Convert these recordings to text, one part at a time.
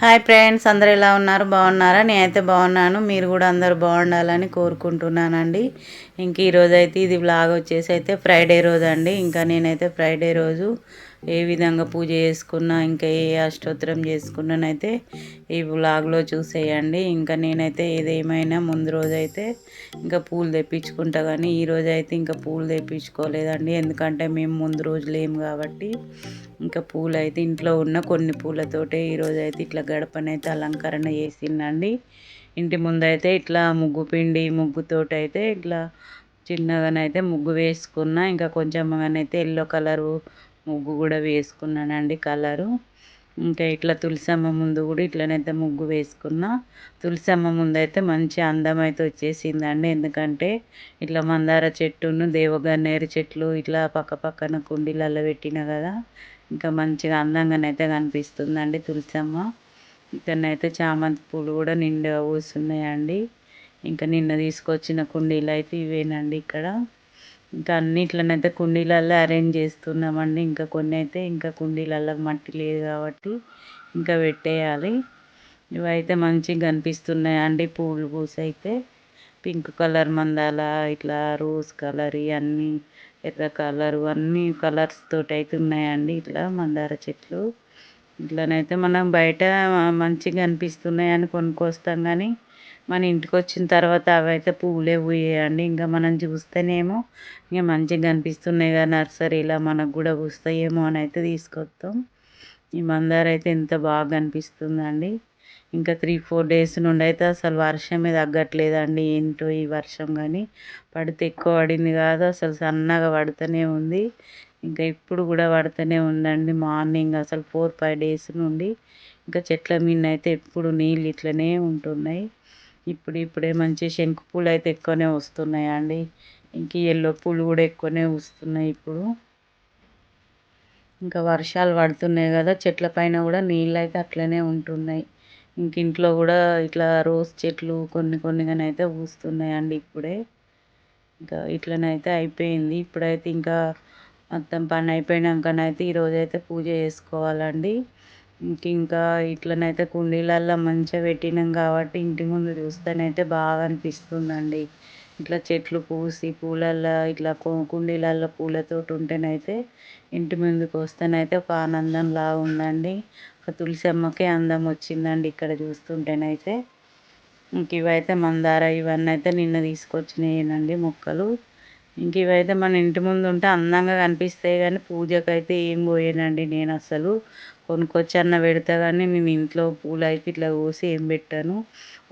Hi friends, అందరు ఎలా ఉన్నారు? బాగున్నారా? నేనైతే బాగున్నాను. మీరు కూడా అందరూ బాగుండాలని కోరుకుంటున్నానండి. ఇంక ఈరోజు అయితే ఇది వ్లాగ్ వచ్చేసి అయితే ఫ్రైడే రోజు అండి. ఇంకా నేనైతే ఫ్రైడే రోజు ఏ విధంగా పూజ చేసుకున్నా, ఇంకా ఏ అష్టోత్తరం చేసుకున్నానైతే ఈ వ్లాగ్లో చూసేయండి. ఇంకా నేనైతే ఏదేమైనా ముందు రోజు అయితే ఇంకా పూలు తెప్పించుకుంటా, కానీ ఈరోజు అయితే ఇంకా పూలు తెప్పించుకోలేదండి. ఎందుకంటే మేము ముందు రోజు లేము కాబట్టి ఇంకా పూలు అయితే ఇంట్లో ఉన్న కొన్ని పూలతోటే ఈరోజు అయితే ఇట్లా గడపనైతే అలంకరణ చేసిందండి. ఇంటి ముందైతే ఇట్లా ముగ్గు పిండి ముగ్గుతోటి అయితే ఇట్లా చిన్నగానైతే ముగ్గు వేసుకున్నా. ఇంకా కొంచెంగానైతే ఎల్లో కలరు ముగ్గు కూడా వేసుకున్నానండి కలరు. ఇంకా ఇట్లా తులసమ్మ ముందు కూడా ఇట్లనైతే ముగ్గు వేసుకున్నా. తులసమ్మ ముందు అయితే మంచి అందం అయితే వచ్చేసిందండి. ఎందుకంటే ఇట్లా మందార చెట్టును దేవగన్నేరు చెట్లు ఇట్లా పక్క పక్కన కుండీలలో పెట్టిన కదా, ఇంకా మంచిగా అందంగానైతే కనిపిస్తుందండి తులసమ్మ. ఇక్కడనైతే చామంతి పూలు కూడా నిండుగా పూస్తున్నాయండి. ఇంకా నిన్న తీసుకొచ్చిన కుండీలు అయితే ఇవేనండి ఇక్కడ. ఇంకా అన్నిట్లనైతే కుండీలలో అరేంజ్ చేస్తున్నామండి. ఇంకా కొన్ని అయితే ఇంకా కుండీలలో మట్టి లేదు కాబట్టి ఇంకా పెట్టేయాలి. ఇవైతే మంచిగా కనిపిస్తున్నాయండి పూలు పూసైతే. పింక్ కలర్ మందాల, ఇట్లా రోజ్ కలర్, ఇవన్నీ ఎర్ర కలరు, అన్ని కలర్స్ తోటి అయితే ఉన్నాయండి ఇట్లా మందార చెట్లు. ఇట్లనైతే మనం బయట మంచిగా అనిపిస్తున్నాయని కొనుక్కొస్తాం, కానీ మన ఇంటికి వచ్చిన తర్వాత అవైతే పువ్వులే పూయండి. ఇంకా మనం చూస్తేనేమో ఇంకా మంచిగా కనిపిస్తున్నాయి కదా నర్సరీలో, మనకు కూడా పూస్తాయేమో అని అయితే తీసుకొస్తాం. ఈ మందార అయితే ఎంత బాగా కనిపిస్తుందండి. ఇంకా 3-4 డేస్ నుండి అయితే అసలు వర్షమే తగ్గట్లేదండి. ఏంటో ఈ వర్షం కానీ పడితే ఎక్కువ పడింది కాదు, అసలు సన్నగా పడుతూనే ఉంది. ఇంకా ఇప్పుడు కూడా పడుతూనే ఉందండి. మార్నింగ్ అసలు 4-5 డేస్ నుండి ఇంకా చెట్ల మీద అయితే ఎప్పుడు నీళ్ళు ఇట్లనే ఉంటున్నాయి. ఇప్పుడే మంచి శంకు పూలు అయితే ఎక్కువనే వస్తున్నాయండి. ఇంక ఎల్లో పూలు కూడా ఎక్కువనే వస్తున్నాయి ఇప్పుడు. ఇంకా వర్షాలు పడుతున్నాయి కదా, చెట్ల పైన కూడా నీళ్ళు అయితే అట్లనే ఉంటున్నాయి. ఇంక ఇంట్లో కూడా ఇట్లా రోజ్ చెట్లు కొన్నిగానైతే పూస్తున్నాయండి ఇప్పుడే. ఇంకా ఇట్లనైతే అయిపోయింది. ఇప్పుడైతే ఇంకా మొత్తం పని అయిపోయినాకనైతే ఈరోజైతే పూజ చేసుకోవాలండి. ఇంకా ఇట్లనైతే కుండీలల్లో మంచిగా పెట్టినాం కాబట్టి ఇంటి ముందు చూస్తేనైతే బాగా అనిపిస్తుందండి. ఇట్లా చెట్లు పూసి పూలల్లో ఇట్లా కుండీలల్లో పూలతోటి ఉంటేనైతే ఇంటి ముందుకు వస్తేనైతే ఒక ఆనందంలా ఉందండి. ఒక తులసమ్మకే అందం వచ్చిందండి ఇక్కడ చూస్తుంటేనైతే. ఇంక ఇవైతే మందార ఇవన్నీ అయితే నిన్న తీసుకొచ్చినాయేనండి మొక్కలు. ఇంక ఇవైతే మన ఇంటి ముందు ఉంటే అందంగా కనిపిస్తాయి, కానీ పూజకైతే ఏం పోయానండి నేను. అసలు కొనుక్కొచ్చి అన్న పెడతా, కానీ నేను ఇంట్లో పూలు అయితే ఇట్లా కోసి ఏం పెట్టాను.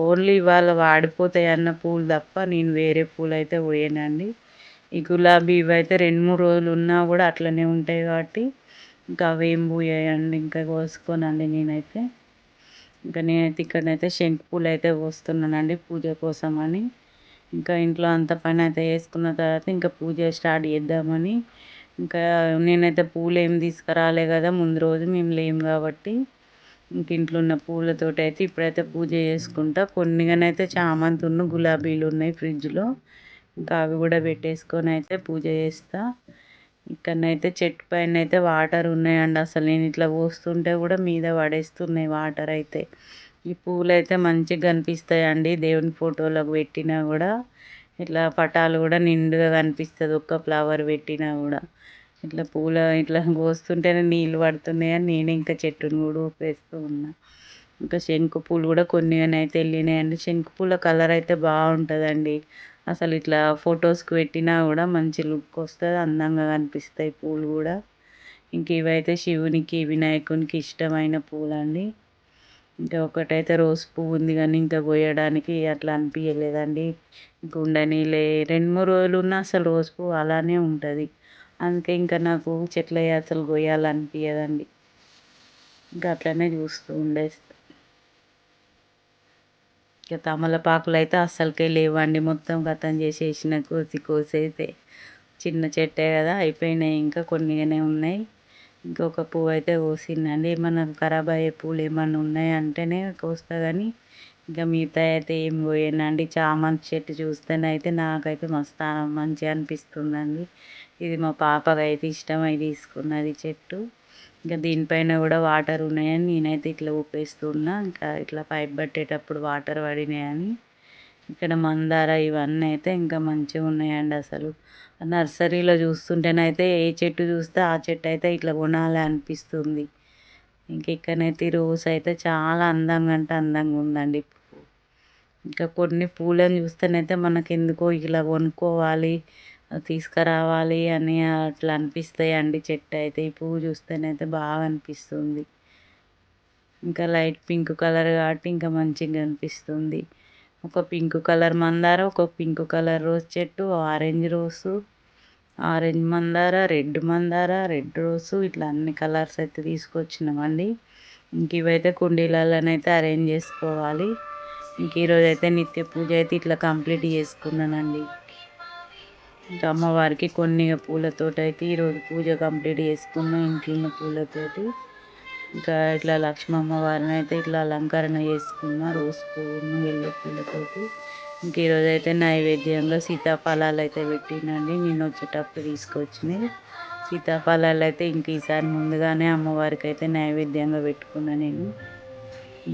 ఓన్లీ ఇవాళ వాడిపోతాయి అన్న పూలు తప్ప నేను వేరే పూలు అయితే పోయానండి. ఈ గులాబీ ఇవైతే 2-3 రోజులు ఉన్నా కూడా అట్లనే ఉంటాయి కాబట్టి ఇంకా అవేం పూయాయండి. ఇంకా కోసుకోనండి నేనైతే. ఇంకా నేనైతే ఇక్కడనైతే శంకు పూలు అయితే కోస్తున్నానండి పూజ కోసం అని. ఇంకా ఇంట్లో అంత పని అయితే చేసుకున్న తర్వాత ఇంకా పూజ స్టార్ట్ చేద్దామని. ఇంకా నేనైతే పూలు ఏం తీసుకురాలే కదా, ముందు రోజు మేము లేము కాబట్టి ఇంక ఇంట్లో ఉన్న పూలతోటి అయితే ఇప్పుడైతే పూజ చేసుకుంటా. కొన్నిగానైతే చామంతులు గులాబీలు ఉన్నాయి ఫ్రిడ్జ్లో, ఇంకా అవి కూడా పెట్టేసుకొని అయితే పూజ చేస్తా. ఇక్కడనైతే చెట్టు పైన అయితే వాటర్ ఉన్నాయండి. అసలు నేను ఇట్లా పోస్తుంటే కూడా మీద పడేస్తున్నాయి వాటర్ అయితే. ఈ పూలు అయితే మంచిగా కనిపిస్తాయండి దేవుని ఫోటోలకు పెట్టినా కూడా. ఇట్లా పటాలు కూడా నిండుగా కనిపిస్తుంది ఒక్క ఫ్లవర్ పెట్టినా కూడా. ఇట్లా పూల ఇట్లా కోస్తుంటేనే నీళ్ళు పడుతున్నాయని నేను ఇంకా చెట్టును కూడా ఊపేస్తూ ఉన్నా. ఇంకా శంకు పూలు కూడా కొన్నిగానైతే వెళ్ళినాయండి. శంకు పూల కలర్ అయితే బాగుంటుందండి. అసలు ఇట్లా ఫొటోస్కి పెట్టినా కూడా మంచి లుక్ వస్తుంది, అందంగా కనిపిస్తాయి పూలు కూడా. ఇంక ఇవైతే శివునికి వినాయకునికి ఇష్టమైన పూలండి. ఇంకా ఒకటైతే రోజ్ పువ్వు ఉంది, కానీ ఇంకా కోయడానికి అట్లా అనిపించలేదండి. ఇంక ఉండనీలే 2-3 రోజులు ఉన్నా అసలు రోజ్ పువ్వు అలానే ఉంటుంది. అందుకే ఇంకా నాకు చెట్లవి అసలు కోయాలనిపించదండి. ఇంకా అట్లనే చూస్తూ ఉండేస్తా. ఇక తమలపాకులు అయితే అస్సలకే లేవండి, మొత్తం కథం చేసేసిన కోసి చిన్న చెట్టే కదా అయిపోయినాయి. ఇంకా కొన్నిగానే ఉన్నాయి. ఇంకొక పువ్వు అయితే కోసిందండి. ఏమన్నా ఖరాబ్ అయ్యే పూలు ఏమన్నా ఉన్నాయంటేనే కోస్తా, కానీ ఇంకా మిగతా అయితే ఏం కోయనండి. చామంతి చెట్టు చూస్తేనైతే నాకైతే మస్తు మంచిగా అనిపిస్తుందండి. ఇది మా పాపకైతే ఇష్టమై తీసుకున్నది చెట్టు. ఇంకా దీనిపైన కూడా వాటర్ ఉన్నాయని నేనైతే ఇట్లా ఊపేస్తున్నా. ఇంకా ఇట్లా పైప్ పట్టేటప్పుడు వాటర్ పడినాయని. ఇక్కడ మందార ఇవన్నీ అయితే ఇంకా మంచిగా ఉన్నాయండి అసలు. నర్సరీలో చూస్తుంటేనైతే ఏ చెట్టు చూస్తే ఆ చెట్టు అయితే ఇట్లా కొనాలి అనిపిస్తుంది. ఇంక ఇక్కడనైతే ఈ రోస్ అయితే చాలా అందంగా అంటే అందంగా ఉందండి. ఇంకా కొన్ని పూలను చూస్తేనైతే మనకెందుకో ఇలా కొనుక్కోవాలి, తీసుకురావాలి అని అట్లా అనిపిస్తాయండి. చెట్టు అయితే ఈ పువ్వు చూస్తేనైతే బాగా అనిపిస్తుంది. ఇంకా లైట్ పింక్ కలర్ కాబట్టి ఇంకా మంచిగా అనిపిస్తుంది. ఒక పింక్ కలర్ మందార, ఒక పింక్ కలర్ రోజ్ చెట్టు, ఆరెంజ్ మందార, రెడ్ రోసు ఇట్లా అన్ని కలర్స్ అయితే తీసుకొచ్చినామండి. ఇంక ఇవైతే కుండీలలోనైతే అరేంజ్ చేసుకోవాలి. ఇంక ఈరోజైతే నిత్య పూజ అయితే ఇట్లా కంప్లీట్ చేసుకున్నానండి. ఇంకా అమ్మవారికి కొన్ని పూలతోటి అయితే ఈరోజు పూజ కంప్లీట్ చేసుకున్నాం. ఇంట్లో ఉన్న పూలతోటి ఇంకా ఇట్లా లక్ష్మమ్మ వారిని అయితే ఇట్లా అలంకరణ చేసుకున్నా రోజ్ పువ్వును ఎల్లో పూలతోటి. ఇంక ఈరోజు అయితే నైవేద్యంగా సీతాఫలాలు అయితే పెట్టినండి. నేను వచ్చేటప్పుడు తీసుకొచ్చినాయి సీతాఫలాలు అయితే ఇంక ఈసారి ముందుగానే అమ్మవారికి అయితే నైవేద్యంగా పెట్టుకున్నా నేను.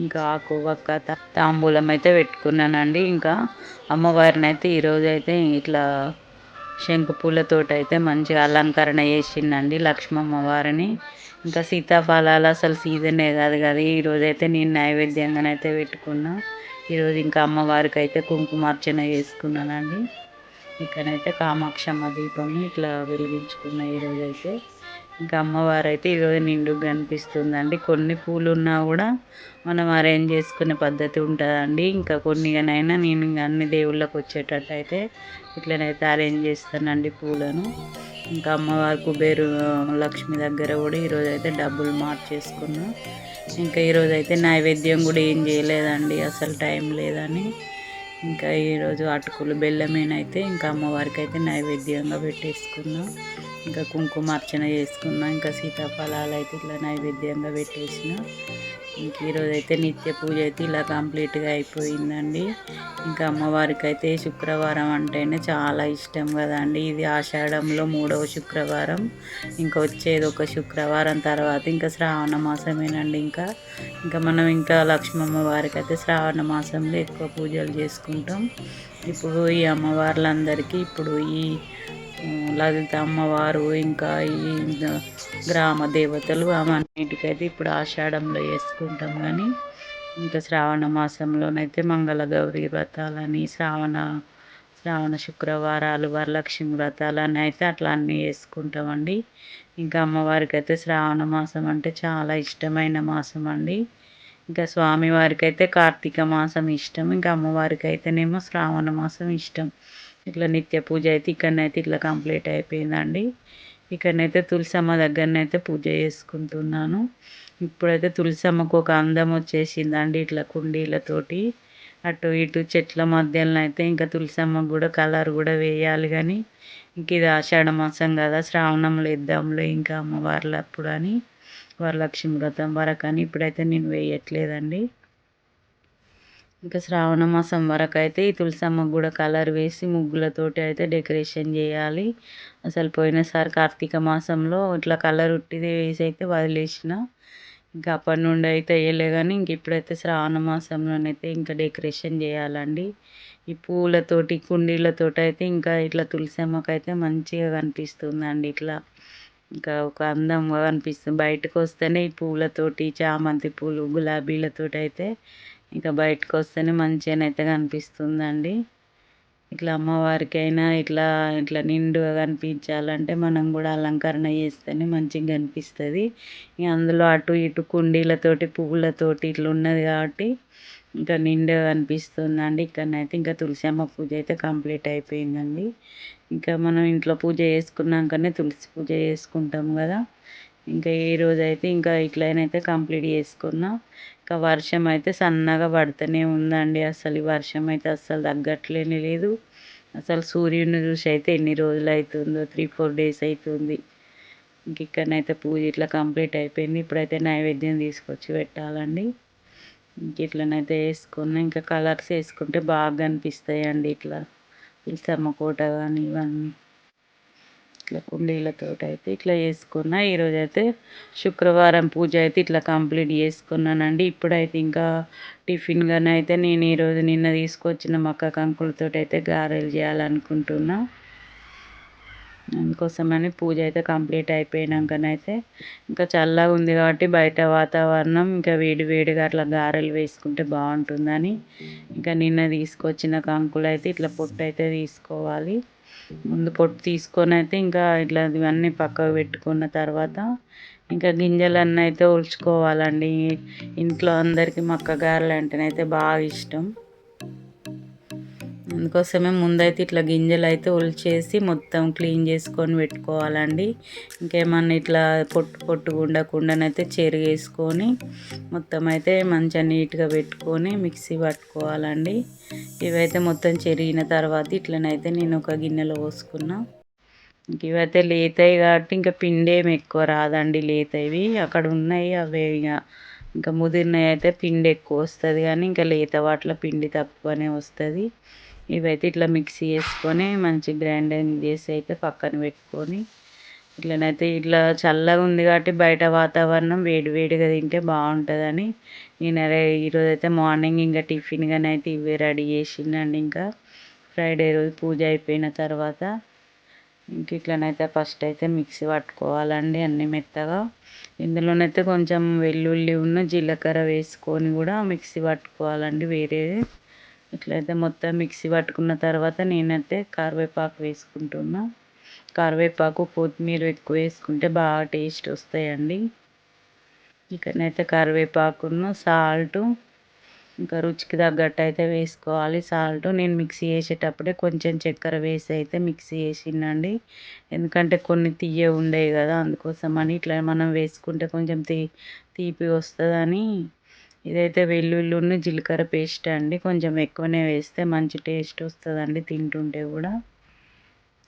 ఇంకా ఆకు వక్క తాంబూలం అయితే పెట్టుకున్నానండి. ఇంకా అమ్మవారిని అయితే ఈరోజు అయితే ఇట్లా శంకు పూలతోటి అయితే మంచిగా అలంకరణ చేసిందండి లక్ష్మమ్మ వారిని. ఇంకా సీతాఫలాలు అసలు సీజనే కాదు కదా, ఈరోజైతే నేను నైవేద్యంగానైతే పెట్టుకున్నా. ఈరోజు ఇంకా అమ్మవారికి అయితే కుంకుమార్చన చేసుకున్నానండి. ఇక్కడైతే కామాక్షమ్మ దీపం ఇట్లా వెలిగించుకున్న ఈరోజైతే. ఇంకా అమ్మవారు అయితే ఈరోజు నిండుగా కనిపిస్తుందండి. కొన్ని పూలు ఉన్నా కూడా మనం అరేంజ్ చేసుకునే పద్ధతి ఉంటుందండి. ఇంకా కొన్నిగానైనా నేను ఇంకా అన్ని దేవుళ్ళకి వచ్చేటట్టు అయితే ఇట్లనైతే అరేంజ్ చేస్తానండి పూలను. ఇంకా అమ్మవారి కుబేరు లక్ష్మి దగ్గర కూడా ఈరోజు అయితే డబ్బులు మార్చేసుకున్నా. ఇంకా ఈరోజు అయితే నైవేద్యం కూడా ఏం చేయలేదండి, అసలు టైం లేదని. ఇంకా ఈరోజు అటుకులు బెల్లమేనైతే ఇంకా అమ్మవారికి అయితే నైవేద్యంగా పెట్టేసుకున్నా. ఇంకా కుంకుమార్చన చేసుకున్నా. ఇంకా సీతాఫలాలు అయితే ఇట్లా నైవేద్యంగా పెట్టేసిన. ఇంక ఈరోజైతే నిత్య పూజ అయితే ఇలా కంప్లీట్గా అయిపోయిందండి. ఇంకా అమ్మవారికి అయితే శుక్రవారం అంటేనే చాలా ఇష్టం కదండి. ఇది ఆషాఢంలో 3వ శుక్రవారం. ఇంకా వచ్చేది ఒక శుక్రవారం తర్వాత ఇంకా శ్రావణ మాసమేనండి. ఇంకా మనం ఇంకా లక్ష్మమ్మ వారికి అయితే శ్రావణ మాసంలో ఎక్కువ పూజలు చేసుకుంటాం. ఇప్పుడు ఈ అమ్మవార్లందరికీ ఇప్పుడు ఈ లలిత అమ్మవారు ఇంకా ఈ గ్రామ దేవతలు అవన్నిటికైతే ఇప్పుడు ఆషాఢంలో చేసుకుంటాం. కానీ ఇంకా శ్రావణ మాసంలోనైతే మంగళగౌరి వ్రతాలని శ్రావణ శుక్రవారాలు వరలక్ష్మి వ్రతాలని అయితే అట్లా అన్నీ చేసుకుంటామండి. ఇంకా అమ్మవారికి అయితే శ్రావణ మాసం అంటే చాలా ఇష్టమైన మాసం అండి. ఇంకా స్వామివారికి అయితే కార్తీక మాసం ఇష్టం, ఇంకా అమ్మవారికి అయితేనేమో శ్రావణ మాసం ఇష్టం. ఇట్లా నిత్య పూజ అయితే ఇక్కడనైతే ఇట్లా కంప్లీట్ అయిపోయిందండి. ఇక్కడనైతే తులసమ్మ దగ్గరనైతే పూజ చేసుకుంటున్నాను. ఇప్పుడైతే తులసమ్మకు ఒక అందం వచ్చేసిందండి ఇట్లా కుండీలతోటి. అటు ఇటు చెట్ల మధ్యలో అయితే ఇంకా తులసమ్మకు కూడా కలర్ కూడా వేయాలి. కానీ ఇంక ఇది ఆషాఢ మాసం కదా, శ్రావణంలో ఇద్దాంలే ఇంకా అమ్మవార్లు అప్పుడు అని వరలక్ష్మి వ్రతం వరకు అని ఇప్పుడైతే నేను వేయట్లేదండి. ఇంకా శ్రావణ మాసం వరకు అయితే ఈ తులసమ్మకు కూడా కలర్ వేసి ముగ్గులతోటి అయితే డెకరేషన్ చేయాలి. అసలు పోయినసారి కార్తీక మాసంలో ఇట్లా కలర్ ఉట్టిదే వేసి అయితే వదిలేసిన. ఇంకా అప్పటి నుండి అయితే వేయలే. కానీ ఇంక ఇప్పుడైతే శ్రావణ మాసంలోనైతే ఇంకా డెకరేషన్ చేయాలండి. ఈ పూలతోటి కుండీలతోటి అయితే ఇంకా ఇట్లా తులసమ్మకి అయితే మంచిగా కనిపిస్తుందండి. ఇట్లా ఇంకా ఒక అందంగా కనిపిస్తుంది. బయటకు వస్తేనే ఈ పూలతోటి చామంతి పూలు గులాబీలతోటి అయితే ఇంకా బయటకు వస్తేనే మంచిగానైతే కనిపిస్తుందండి. ఇట్లా అమ్మవారికైనా ఇట్లా ఇట్లా నిండుగా కనిపించాలంటే మనం కూడా అలంకరణ చేస్తేనే మంచిగా కనిపిస్తుంది. ఇక అందులో అటు ఇటు కుండీలతోటి పువ్వులతోటి ఇట్లా ఉన్నది కాబట్టి ఇంకా నిండుగా కనిపిస్తుందండి. ఇక్కడనైతే ఇంకా తులసమ్మ పూజ అయితే కంప్లీట్ అయిపోయిందండి. ఇంకా మనం ఇంట్లో పూజ చేసుకున్నాకనే తులసి పూజ చేసుకుంటాం కదా. ఇంకా ఈ రోజైతే ఇంకా ఇట్లనైతే కంప్లీట్ చేసుకున్నా. ఇంకా వర్షం అయితే సన్నగా పడుతూనే ఉందండి. అసలు ఈ వర్షం అయితే అస్సలు తగ్గట్లేనే లేదు. అసలు సూర్యుడిని చూసి అయితే ఎన్ని రోజులు అవుతుందో, 3-4 డేస్ అవుతుంది. ఇంక ఇక్కడనైతే పూజ ఇట్లా కంప్లీట్ అయిపోయింది. ఇప్పుడైతే నైవేద్యం తీసుకొచ్చి పెట్టాలండి. ఇంక ఇట్లనైతే వేసుకున్నా. ఇంకా కలర్స్ వేసుకుంటే బాగా కనిపిస్తాయండి ఇట్లా తులసమ్మ కోట కానీ ఇవన్నీ. ఇట్లా కుండీలతోటైతే ఇట్లా చేసుకున్నా. ఈరోజైతే శుక్రవారం పూజ అయితే ఇట్లా కంప్లీట్ చేసుకున్నానండి. ఇప్పుడైతే ఇంకా టిఫిన్‌గానైతే నేను ఈరోజు నిన్న తీసుకొచ్చిన మక్క కంకులతోటైతే గారెలు చేయాలనుకుంటున్నా. అందుకోసమని పూజ అయితే కంప్లీట్ అయిపోయినాకనైతే ఇంకా చల్లగా ఉంది కాబట్టి బయట వాతావరణం ఇంకా వేడి వేడిగా అట్లా గారెలు వేసుకుంటే బాగుంటుందని ఇంకా నిన్న తీసుకొచ్చిన కంకులు అయితే ఇట్లా పొట్టు అయితే తీసుకోవాలి. ముందు పొట్టు తీసుకొని అయితే ఇంకా ఇట్లా ఇవన్నీ పక్కకు పెట్టుకున్న తర్వాత ఇంకా గింజలన్నీ అయితే ఒలుచుకోవాలండి. ఇంట్లో అందరికీ మక్క గారెలు అంటేనైతే బాగా ఇష్టం. అందుకోసమే ముందైతే ఇట్లా గింజలు అయితే ఒలిచేసి మొత్తం క్లీన్ చేసుకొని పెట్టుకోవాలండి. ఇంకేమన్నా ఇట్లా పొట్టు పొట్టుగా ఉండకుండానైతే చెరిగేసుకొని మొత్తం అయితే మంచిగా నీట్గా పెట్టుకొని మిక్సీ పట్టుకోవాలండి. ఇవైతే మొత్తం చెరిగిన తర్వాత ఇట్లనైతే నేను ఒక గిన్నెలో పోసుకున్నా. ఇంక ఇవైతే లేతాయి కాబట్టి ఇంకా పిండి ఏమి ఎక్కువ రాదండి. లేతవి అక్కడ ఉన్నాయి అవే ఇంకా ముదిరినవి అయితే పిండి ఎక్కువ వస్తుంది కానీ ఇంకా లేత వాటిలో పిండి తక్కువనే వస్తుంది. ఇవైతే ఇట్లా మిక్సీ చేసుకొని మంచి గ్రైండింగ్ చేసి అయితే పక్కన పెట్టుకొని ఇట్లనైతే ఇట్లా చల్లగా ఉంది కాబట్టి బయట వాతావరణం వేడి వేడిగా తింటే బాగుంటుందని నేను ఈరోజైతే మార్నింగ్ ఇంకా టిఫిన్గానైతే ఇవే రెడీ చేసిండండి. ఇంకా ఫ్రైడే రోజు పూజ అయిపోయిన తర్వాత ఇంక ఇట్లనైతే ఫస్ట్ అయితే మిక్సీ పట్టుకోవాలండి అన్నీ మెత్తగా. ఇందులోనైతే కొంచెం వెల్లుల్లి జీలకర్ర వేసుకొని కూడా మిక్సీ పట్టుకోవాలండి వేరేది. ఇట్లయితే మొత్తం మిక్సీ పట్టుకున్న తర్వాత నేనైతే కరివేపాకు వేసుకుంటున్నా. కరివేపాకు కొత్తిమీర ఎక్కువ వేసుకుంటే బాగా టేస్ట్ వస్తాయండి. ఇకనైతే కరివేపాకును సాల్టు ఇంకా రుచికి తగ్గట్టు అయితే వేసుకోవాలి సాల్ట్. నేను మిక్సీ చేసేటప్పుడే కొంచెం చక్కెర వేసి అయితే మిక్సీ చేసినండి. ఎందుకంటే కొన్ని తియ్యగా ఉండేవి కదా, అందుకోసమని ఇట్లా మనం వేసుకుంటే కొంచెం తీపి వస్తుందని. ఇదైతే వెల్లుల్లి జీలకర్ర పేస్ట్ అండి. కొంచెం ఎక్కువనే వేస్తే మంచి టేస్ట్ వస్తుందండి తింటుంటే కూడా.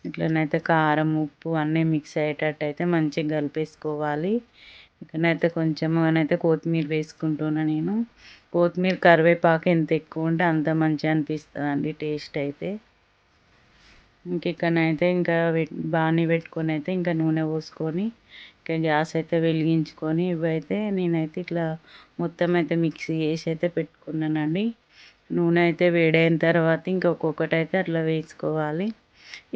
ఇట్లనైతే కారం ఉప్పు అన్నీ మిక్స్ అయ్యేటట్టు అయితే మంచిగా కలిపేసుకోవాలి. ఇక్కడనైతే కొంచెంగానైతే కొత్తిమీర వేసుకుంటున్నా నేను. కొత్తిమీర కరివేపాకు ఎంత ఎక్కువ ఉంటే అంత మంచిగా అనిపిస్తుందండి టేస్ట్ అయితే. ఇక్కడనైతే ఇంకా బాణీ పెట్టుకొని అయితే ఇంకా నూనె పోసుకొని ఇంకా గ్యాస్ అయితే వెలిగించుకొని ఇవైతే నేనైతే ఇట్లా మొత్తం అయితే మిక్సీ చేసి అయితే పెట్టుకున్నానండి. నూనె అయితే వేడైన తర్వాత ఇంకా ఒక్కొక్కటి అయితే అట్లా వేసుకోవాలి.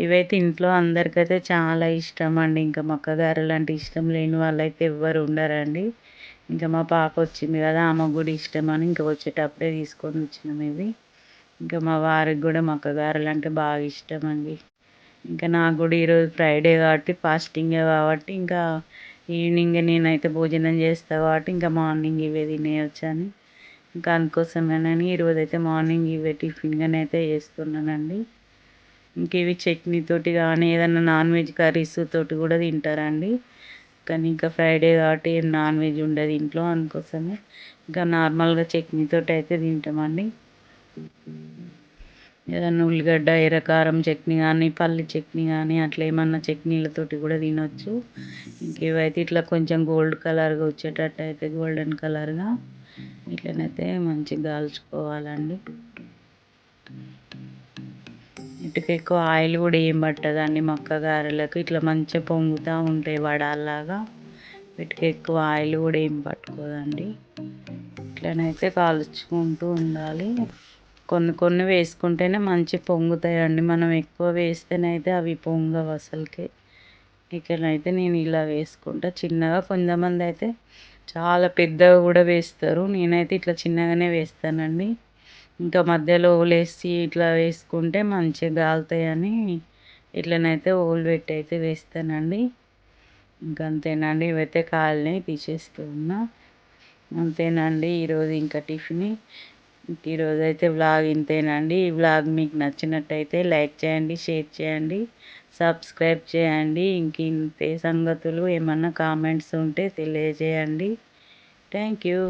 ఇవైతే ఇంట్లో అందరికైతే చాలా ఇష్టం అండి. ఇంకా మక్క గారెలు అంటే ఇష్టం లేని వాళ్ళైతే ఎవ్వరు ఉండరండి. ఇంకా మా పాప వచ్చింది కదా, ఆమెకు కూడా ఇష్టమని ఇంకా వచ్చేటప్పుడే తీసుకొని వచ్చినాం ఇవి. ఇంకా మా వారికి కూడా మక్క గారెలు అంటే బాగా ఇష్టం అండి. ఇంకా నాకు కూడా ఈరోజు ఫ్రైడే కాబట్టి ఫాస్టింగే కాబట్టి ఇంకా ఈవినింగ్ నేనైతే భోజనం చేస్తాను కాబట్టి ఇంకా మార్నింగ్ ఇవే తినేయొచ్చని ఇంకా అందుకోసమేనని ఈరోజైతే మార్నింగ్ ఇవే టిఫిన్గానైతే చేస్తున్నానండి. ఇంక ఇవి చట్నీతోటి కానీ ఏదైనా నాన్ వెజ్ కర్రీస్ తోటి కూడా తింటారండి. కానీ ఇంకా ఫ్రైడే కాబట్టి నాన్ వెజ్ ఉండదు ఇంట్లో, అందుకోసమే ఇంకా నార్మల్గా చట్నీతోటి అయితే తింటామండి. ఏదన్నా ఉల్లిగడ్డ ఎర్రకారం చట్నీ కానీ పల్లి చట్నీ కానీ అట్లా ఏమన్నా చట్నీలతోటి కూడా తినొచ్చు. ఇంక ఇవైతే ఇట్లా కొంచెం గోల్డ్ కలర్గా వచ్చేటట్టు అయితే గోల్డెన్ కలర్గా ఇట్లనైతే మంచిగా కాల్చుకోవాలండి. వీటికి ఎక్కువ ఆయిల్ కూడా ఏం పట్టదండి. మక్క గారెలకు ఇట్లా మంచిగా పొంగుతూ ఉంటాయి వడల్లాగా. వీటికి ఎక్కువ ఆయిల్ కూడా ఏం పట్టుకోదండి. ఇట్లనైతే కాల్చుకుంటూ ఉండాలి. కొన్ని కొన్ని వేసుకుంటేనే మంచి పొంగుతాయండి. మనం ఎక్కువ వేస్తేనైతే అవి పొంగవు అసలుకే. ఇక్కడనైతే నేను ఇలా వేసుకుంటా చిన్నగా. కొంతమంది అయితే చాలా పెద్దగా కూడా వేస్తారు. నేనైతే ఇట్లా చిన్నగానే వేస్తానండి. ఇంకా మధ్యలో హోలేసి ఇట్లా వేసుకుంటే మంచిగా కాలుతాయని ఇట్లనైతే హోల్ పెట్టి అయితే వేస్తానండి. ఇంకా అంతేనండి. ఇవైతే కాలినాయి తీసేస్తున్నా. అంతేనండి ఈరోజు ఇంకా టిఫిన్. ఈరోజు అయితే వ్లాగ్ ఇంతేనండి. ఈ వ్లాగ్ మీకు నచ్చినట్టయితే లైక్ చేయండి, షేర్ చేయండి, సబ్స్క్రైబ్ చేయండి. ఇంక ఇంతే సంగతులు. ఏమన్నా కామెంట్స్ ఉంటే తెలియజేయండి. Thank you.